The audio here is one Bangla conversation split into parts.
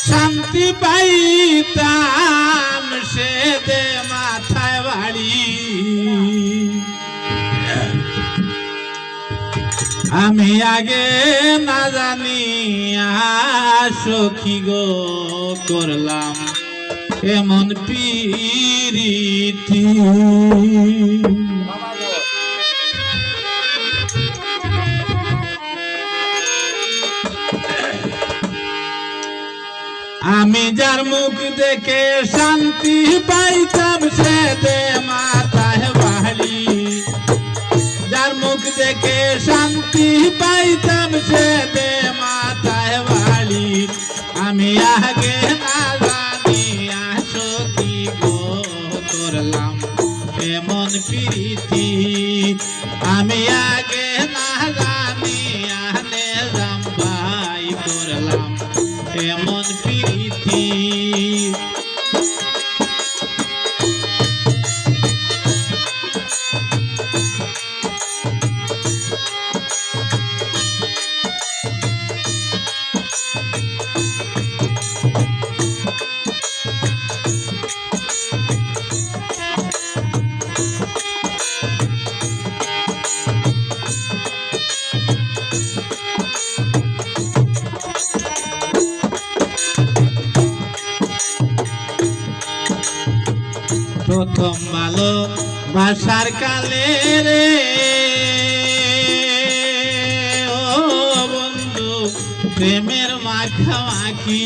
শান্তি পাইতাম সে দে মাথায় বাড়ি আমি আগে না জানি সখী গো করলাম এমন পিরিতি আমি যার মুখ দেখে শান্তি পাইতাম সে দে মাথায় বাড়ি যার মুখ দেখে শান্তি পাইতাম সে দে মাথায় বাড়ি আমি আগে না জানি সখী গো করলাম এমন প্রীতি আমি আগে না জানি নিজাম ভাই করলাম এমন প্রীতি প্রথম ভালো ভাষার কালে রে ও বন্ধু প্রেমের মাখামাখি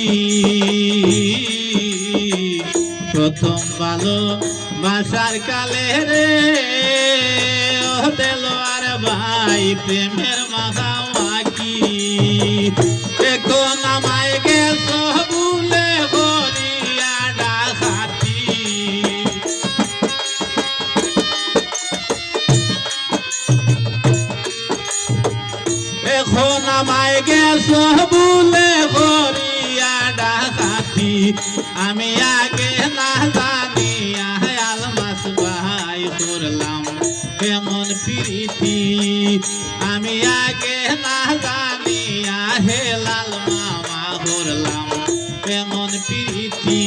প্রথম ভালো ভাষার কালে রে ও দেলোয়ার ভাই প্রেমের মাখামাখি এখন আমায় গেছ ভুলে হরিয়া ডাকাতি এখন আমায় গেছ ভুলে হরিয়া ডাকাতি আমি আগে না জানি আলমাস ভাই করলাম কেমন প্রীতি আমি আগে না জানি হেলাল মামা করলাম কেমন প্রীতি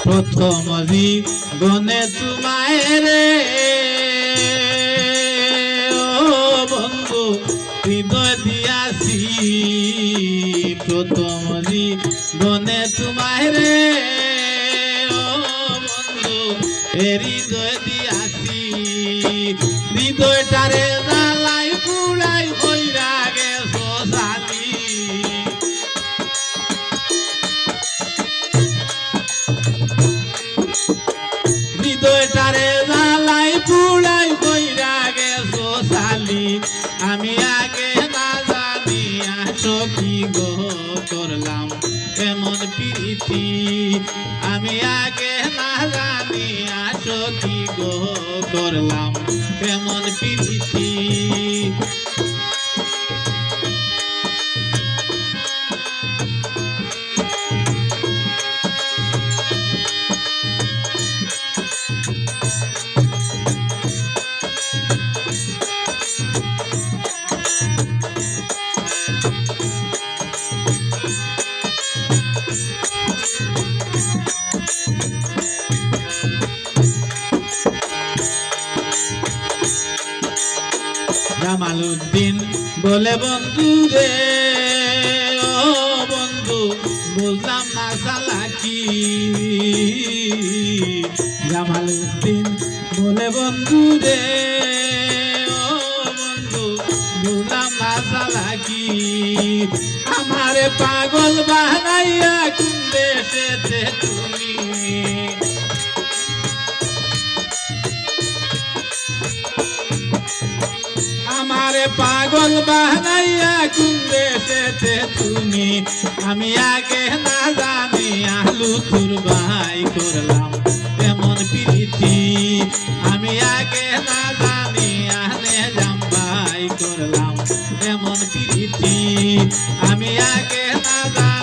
প্রথম জীবনে তোমায় রে ও বন্ধু হৃদয় দিয়াছি প্রথম জীবনে তোমায় রে ও বন্ধু হৃদয় দিয়াছি হৃদয়টারে জ্বালাই পুড়াই হইরা গেছো জানি হৃদয়টারে জ্বালাই পুড়াই হইরা গেছো জালি আমি আগে না জানি সখী গো করলাম এমন প্রীতি আমি আগে না জানি সখী গো করলাম এমন প্রীতি জামালউদ্দিন বলে বন্ধু রে ও বন্ধু বুঝলাম না চালাকি জামালউদ্দিন বলে বন্ধু রে ও বন্ধু বুঝলাম না চালাকি আমারে পাগল বানাইয়া কোন দেশেতে তুমি আমারে পাগল বানাইয়া কোন দেশেতে তুমি আমি আগে না জানি আলু তুর ভাই করলাম এমন প্রীতি আমি আগে না জানি আহলে জাম্বাই করলাম এমন প্রীতি আমি আগে না জানি